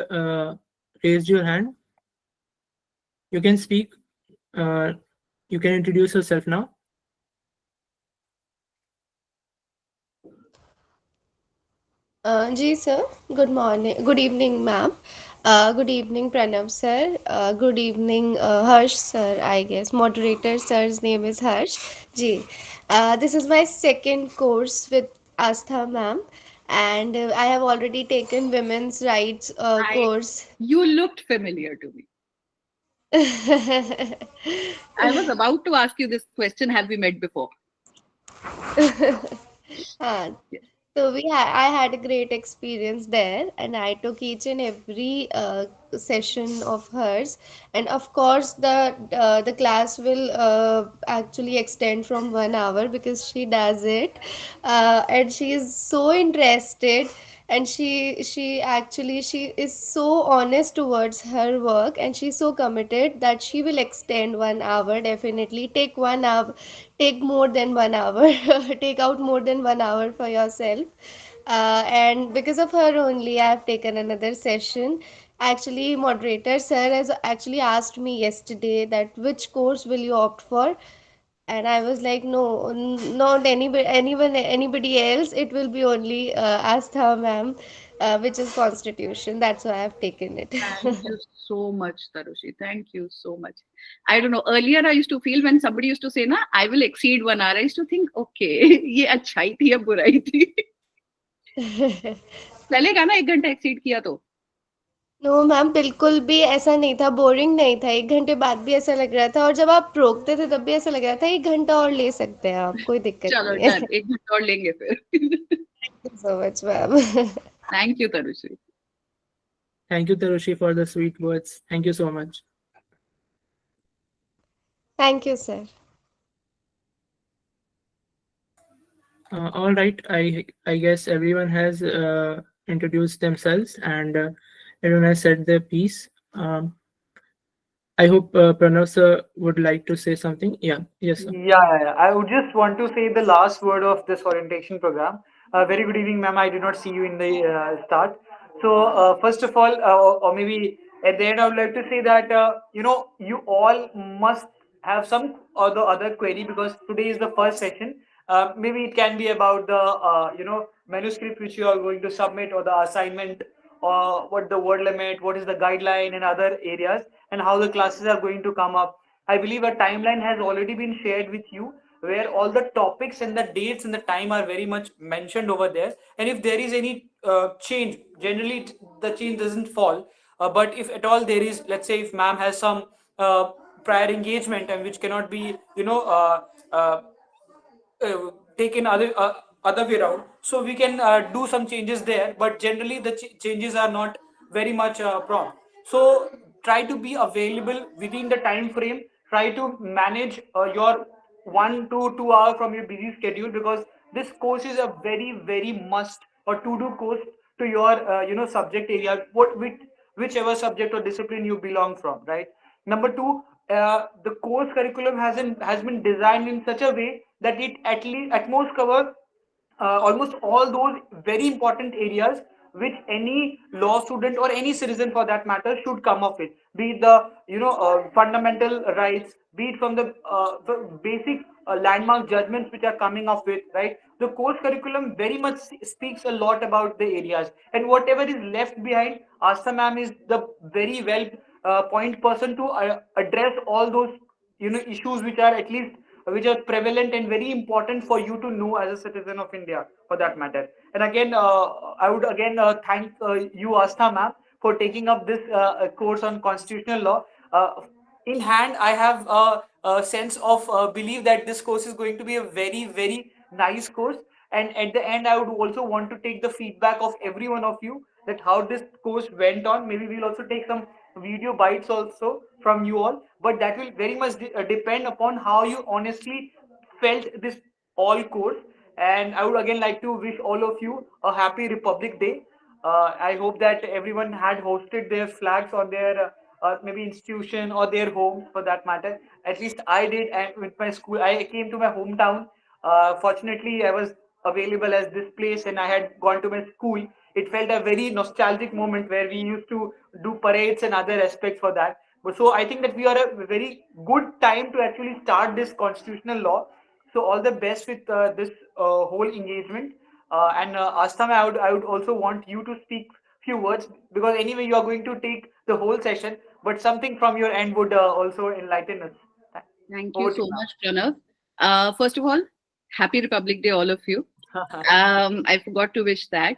raised your hand. You can speak. Uh, you can introduce yourself now. जी sir, good morning, good evening ma'am, good evening Pranav sir, good evening Harsh sir, I guess moderator sir's name is Harsh. जी, this is my second course with Astha ma'am, and I have already taken women's rights course. You looked familiar to me. I was about to ask you this question: have we met before? हाँ, Yes. so I had a great experience there, and I took each and every session of hers. And of course, the class will actually extend from 1 hour because she does it, and she is so interested. And she is so honest towards her work, and she's so committed that she will extend 1 hour, definitely take 1 hour, take more than 1 hour, take out more than 1 hour for yourself. And because of her only, I have taken another session. Actually, moderator sir has actually asked me yesterday that which course will you opt for, and I was like, no, not anybody else. It will be only Astha ma'am, which is Constitution. That's why I have taken it. Thank you so much, Tarushi. Thank you so much. I don't know. Earlier, I used to feel when somebody used to say, "Na, I will exceed 1 hour." I used to think, okay, ये अच्छाई थी या बुराई थी? चलेगा ना 1 घंटा exceed किया तो? नो मैम, बिल्कुल भी ऐसा नहीं था, बोरिंग नहीं था। 1 घंटे बाद भी ऐसा लग रहा था, और जब आप रोकते थे तब भी ऐसा लग रहा था 1 घंटा और ले सकते हैं आप, कोई दिक्कत चलो नहीं है। डन, 1 घंटा और लेंगे फिर. Thank you so much ma'am. Thank you, Tarushi. Thank you, Tarushi, for the sweet words. Thank you so much. Thank you sir. All right. I guess everyone has introduced themselves, and everyone has said their piece. I hope Pranav sir would like to say something. Yeah. Yes, sir. Yeah. I would just want to say the last word of this orientation program. Very good evening, ma'am. I did not see you in the start. So, first of all, or maybe at the end, I would like to say that, you all must have some or the other query, because today is the first session. Maybe it can be about the, manuscript which you are going to submit, or the assignment, or what the word limit, what is the guideline and other areas, and how the classes are going to come up. I believe a timeline has already been shared with you, where all the topics and the dates and the time are very much mentioned over there. And if there is any change, generally the change doesn't fall. But if at all there is, let's say if ma'am has some prior engagement and which cannot be, uh, taken other way around, so we can do some changes there, but generally the changes are not very much prompt. So try to be available within the time frame, try to manage your 1 to 2 hour from your busy schedule, because this course is a very very must or to do course to your subject area, whichever subject or discipline you belong from, right? Number two, the course curriculum has been designed in such a way that it at most cover almost all those very important areas which any law student or any citizen for that matter should come up with, be it the fundamental rights, be it from the basic landmark judgments which are coming up with, right? The course curriculum very much speaks a lot about the areas, and whatever is left behind, Asta ma'am is the very well point person to address all those issues which are at least which are prevalent and very important for you to know as a citizen of India, for that matter. And again, I would again thank you, Astha ma'am, for taking up this course on constitutional law. In hand, I have a sense of belief that this course is going to be a very, very nice course. And at the end, I would also want to take the feedback of every one of you, that how this course went on. Maybe we'll also take some video bites also from you all, but that will very much depend upon how you honestly felt this all course. And I would again like to wish all of you a happy Republic Day. I hope that everyone had hosted their flags on their maybe institution or their home for that matter. At least I did, and with my school, I came to my hometown. Fortunately, I was available as this place, and I had gone to my school. It felt a very nostalgic moment where we used to do parades and other aspects for that. But so I think that we are a very good time to actually start this constitutional law. So all the best with this whole engagement. And Astham, I would also want you to speak few words, because anyway you are going to take the whole session, but something from your end would also enlighten us. Thank Over you to so much, Pranav. First of all, happy Republic Day, all of you. I forgot to wish that.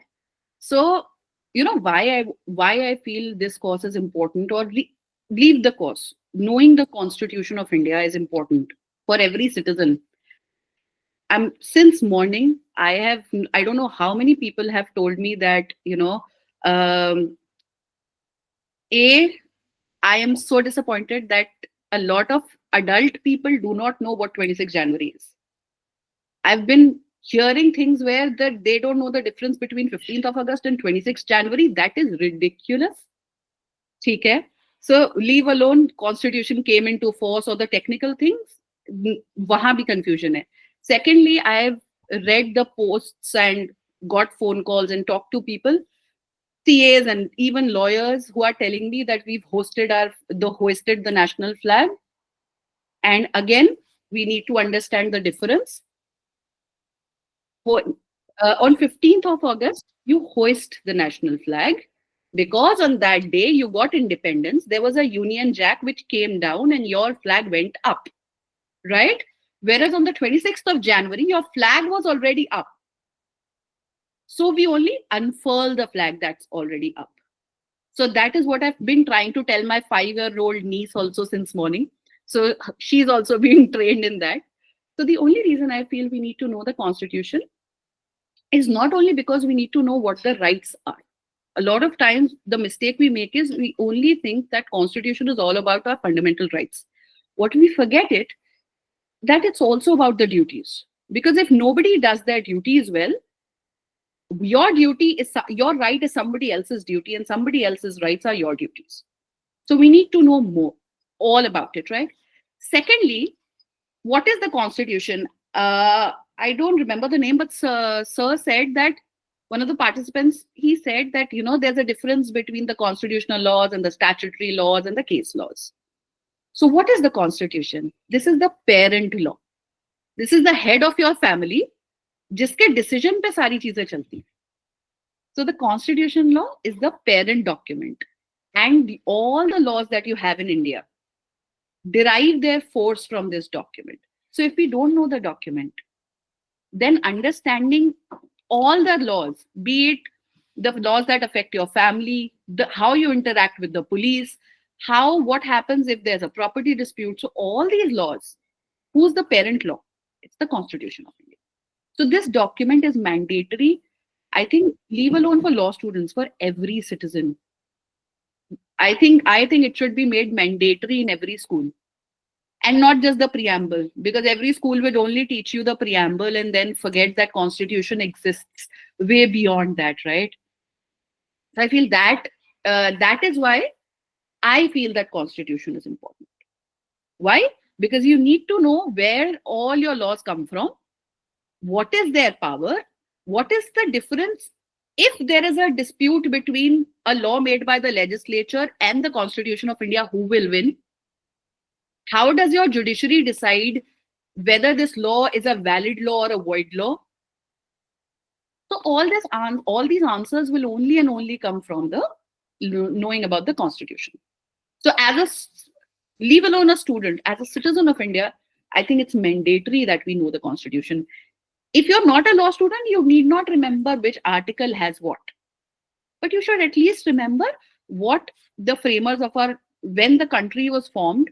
So, you know why I feel this course is important, or leave the course. Knowing the Constitution of India is important for every citizen. Since morning, I don't know how many people have told me that, um, I am so disappointed that a lot of adult people do not know what 26 January is. I've been hearing things where that they don't know the difference between 15th of August and 26th January. That is ridiculous. ठीक है? So leave alone constitution came into force or the technical things, वहाँ भी confusion है. Secondly, I've read the posts and got phone calls and talked to people, CAs and even lawyers, who are telling me that we've hoisted the national flag. And again, we need to understand the difference. On 15th of August, you hoist the national flag because on that day you got independence. There was a Union Jack which came down and your flag went up, right? Whereas on the 26th of January, your flag was already up. So we only unfurl the flag that's already up. So that is what I've been trying to tell my 5-year-old niece also since morning. So she's also being trained in that. So the only reason I feel we need to know the Constitution is not only because we need to know what the rights are. A lot of times the mistake we make is we only think that Constitution is all about our fundamental rights. What we forget it, that it's also about the duties. Because if nobody does their duties well, your right is somebody else's duty and somebody else's rights are your duties. So we need to know more, all about it, right? Secondly, what is the Constitution? I don't remember the name, but Sir said that one of the participants, he said that, there's a difference between the constitutional laws and the statutory laws and the case laws. So what is the Constitution? This is the parent law. This is the head of your family, जिसके decision पे सारी चीजें चलती. So the Constitution law is the parent document, and all the laws that you have in India derive their force from this document. So if we don't know the document, then understanding all the laws, be it the laws that affect your family, how you interact with the police, what happens if there's a property dispute. So all these laws, who's the parent law? It's the Constitution of India. So this document is mandatory, I think, leave alone for law students, for every citizen. I think it should be made mandatory in every school. And not just the preamble, because every school would only teach you the preamble and then forget that Constitution exists way beyond that, right? So I feel that that is why I feel that Constitution is important. Why? Because you need to know where all your laws come from, what is their power, what is the difference if there is a dispute between a law made by the legislature and the Constitution of India, who will win? How does your judiciary decide whether this law is a valid law or a void law? So all these answers will only and only come from the knowing about the Constitution. So leave alone a student, as a citizen of India, I think it's mandatory that we know the Constitution. If you're not a law student, you need not remember which article has what. But you should at least remember what the framers when the country was formed,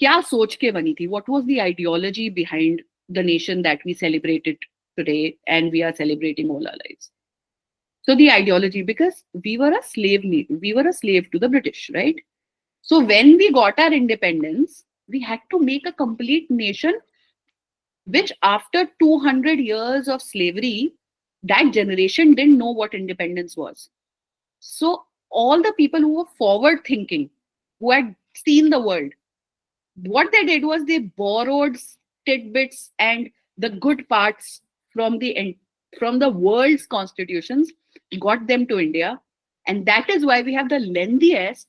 क्या सोच के बनी थी? What was the ideology behind the nation that we celebrated today and we are celebrating all our lives? So the ideology, because we were a slave to the British, right? So when we got our independence, we had to make a complete nation, which after 200 years of slavery, that generation didn't know what independence was. So all the people who were forward thinking, who had seen the world, what they did was they borrowed tidbits and the good parts from the world's constitutions, got them to India, and that is why we have the lengthiest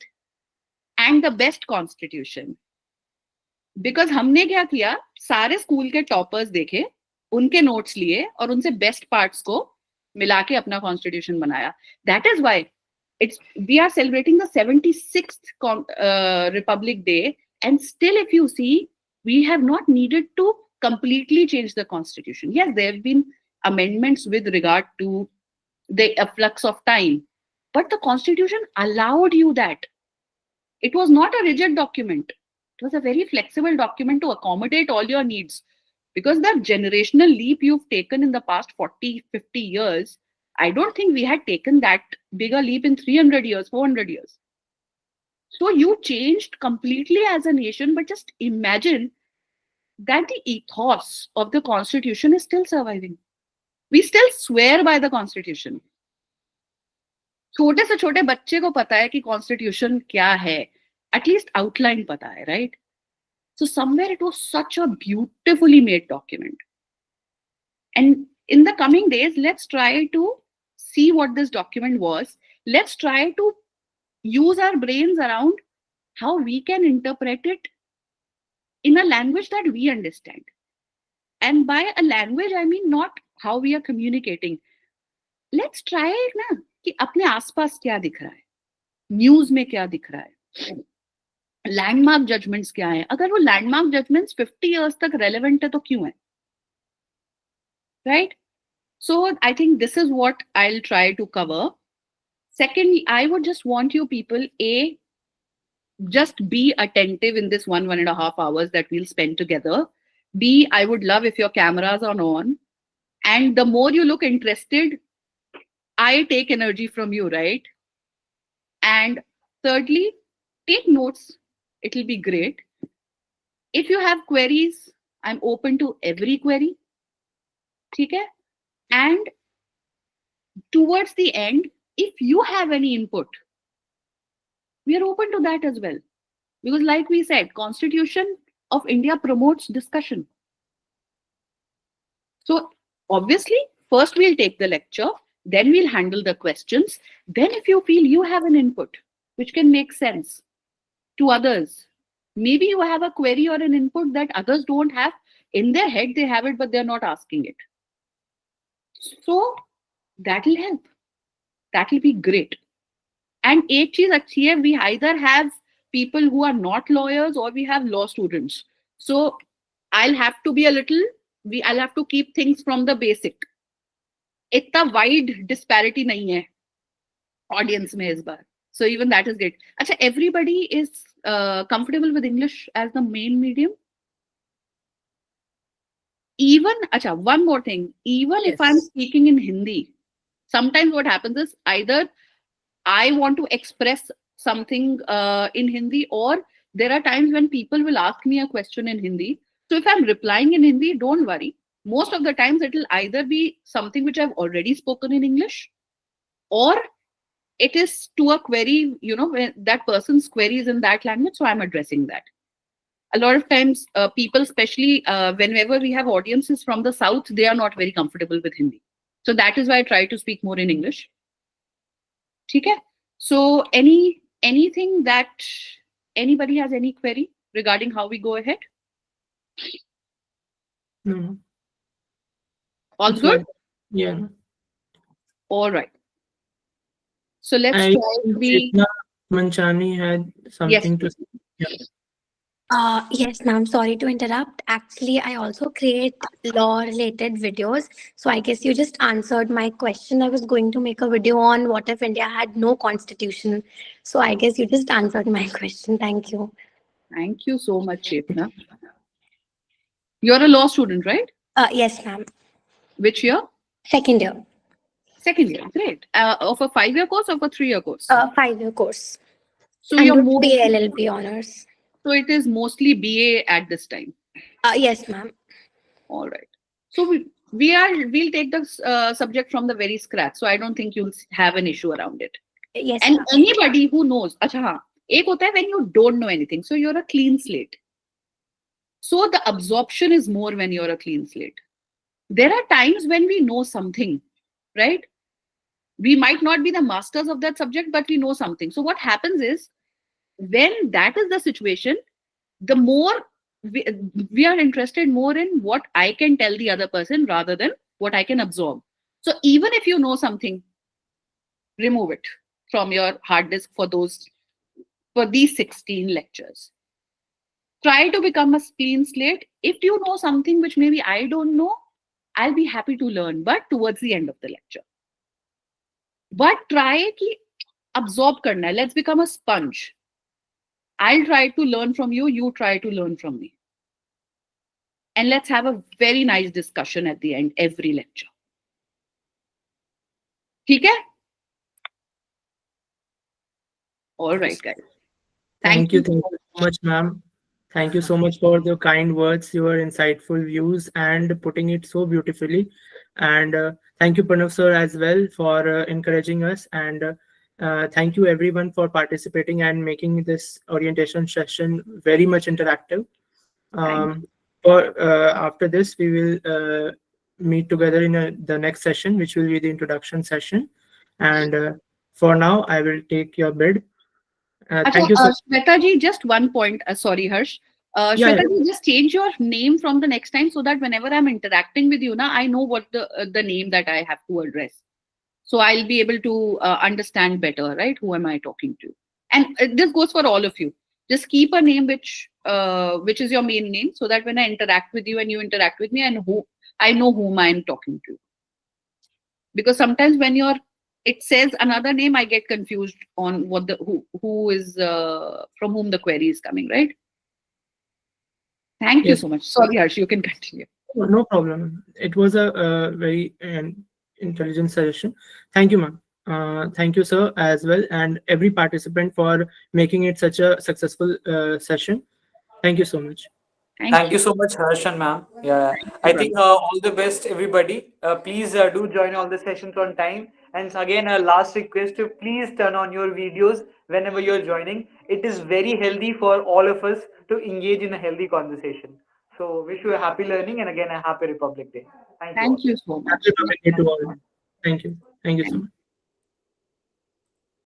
and the best constitution. Because हमने क्या किया, सारे school के toppers देखे, उनके notes लिए और उनसे बेस्ट पार्ट्स को मिला के अपना कॉन्स्टिट्यूशन बनाया. That is why it's we are celebrating the 76th Republic Day, and still if you see, we have not needed to completely change the constitution. Yes, there have been amendments with regard to the flux of time, but the constitution allowed you that. It was not a rigid document. It was a very flexible document to accommodate all your needs. Because the generational leap you've taken in the past 40, 50 years, I don't think we had taken that bigger leap in 300 years, 400 years. So you changed completely as a nation, but just imagine that the ethos of the constitution is still surviving. We still swear by the constitution. छोटे से छोटे बच्चे को पता है कि constitution क्या है, एटलीस्ट आउटलाइन पता है, right? So somewhere it was such a beautifully made document. And in the coming days, let's try to see what this document was. Let's try to use our brains around how we can interpret it in a language that we understand. And by a language, I mean not how we are communicating. Let's try it ना कि अपने आसपास क्या दिख रहा है, news में क्या दिख रहा है, लैंडमार्क जजमेंट्स क्या है. अगर वो लैंडमार्क जजमेंट्स 50 इयर्स तक रेलेवेंट है तो क्यों है, right? So I think this is what I'll try to cover. Secondly, I would just want you people, just be attentive in this 1.5 hours that we'll spend together. B, I would love if your cameras are on. And the more you look interested, I take energy from you, right? And thirdly, take notes. It'll be great. If you have queries, I'm open to every query. Okay? And towards the end, if you have any input, we are open to that as well. Because like we said, Constitution of India promotes discussion. So obviously, first we'll take the lecture, then we'll handle the questions. Then if you feel you have an input, which can make sense to others, maybe you have a query or an input that others don't have. In their head, they have it, but they're not asking it. So that'll help. That'll be great. And एक चीज अच्छी है, we either have people who are not lawyers or we have law students. So I'll have to be I'll have to keep things from the basic. इतना wide disparity नहीं है audience में इस बार. So even that is great. अच्छा, everybody is comfortable with English as the main medium? Even, अच्छा, one more thing. Even if I'm speaking in Hindi, sometimes what happens is either I want to express something in Hindi, or there are times when people will ask me a question in Hindi. So if I'm replying in Hindi, don't worry. Most of the times it will either be something which I've already spoken in English, or it is to a query, when that person's query is in that language, so I'm addressing that. A lot of times people, especially whenever we have audiences from the South, they are not very comfortable with Hindi. So that is why I try to speak more in English. Okay? So anything that anybody has any query regarding how we go ahead? No. All's good? Yeah. All right. So let's try to be... Manchani had something to say. Yeah. Yes, ma'am. Sorry to interrupt. Actually, I also create law-related videos. So I guess you just answered my question. I was going to make a video on what if India had no constitution. So I guess you just answered my question. Thank you. Thank you so much, Chetna. You're a law student, right? Yes, ma'am. Which year? Second year. Second year, great. Of a 5-year course or of a 3-year course? 5-year course. So I'm you're doing more. BA LLB honors. So it is mostly BA at this time. Yes, ma'am. All right. So we'll take the subject from the very scratch. So I don't think you'll have an issue around it. Yes, And ma'am. anybody who knows, अच्छा हाँ, एक होता है when you don't know anything, so you're a clean slate. So the absorption is more when you're a clean slate. There are times when we know something, right? We might not be the masters of that subject, but we know something. So what happens is, when that is the situation, the more we are interested more in what I can tell the other person rather than what I can absorb. So even if you know something, remove it from your hard disk for these 16 lectures. Try to become a clean slate. If you know something which maybe I don't know, I'll be happy to learn, but towards the end of the lecture. But try to absorb karna. Let's become a sponge. I'll try to learn from you, you try to learn from me. And let's have a very nice discussion at the end, every lecture. ठीक है? All right, guys. Thank you so much, ma'am. Thank you so much for the kind words, your insightful views, and putting it so beautifully. And thank you, Pranav sir, as well, for encouraging us. And thank you, everyone, for participating and making this orientation session very much interactive. After this, we will meet together in the next session, which will be the introduction session. And for now, I will take your bid. Thank you, sir. Shweta ji, just one point. Sorry, Harsh. Yeah, Shweta ji, just change your name from the next time so that whenever I'm interacting with you, I know what the name that I have to address. So I'll be able to understand better, right? Who am I talking to? And this goes for all of you. Just keep a name which is your main name, so that when I interact with you and you interact with me, and I know whom I'm talking to. Because sometimes when it says another name, I get confused on what who is from whom the query is coming, right? Thank you so much. Sorry, Harsh, you can continue. No problem. It was a very intelligent suggestion. Thank you, ma'am. Thank you, sir, as well, and every participant for making it such a successful session. Thank you so much. Thank you so much, Harsh and ma'am. Yeah, I think all the best, everybody. Please do join all the sessions on time. And again, a last request to please turn on your videos whenever you're joining. It is very healthy for all of us to engage in a healthy conversation. So, wish you a happy learning and again a happy Republic Day. Thank you. Thank you so much. Happy Republic Day to all. Thank you. Thank you so much.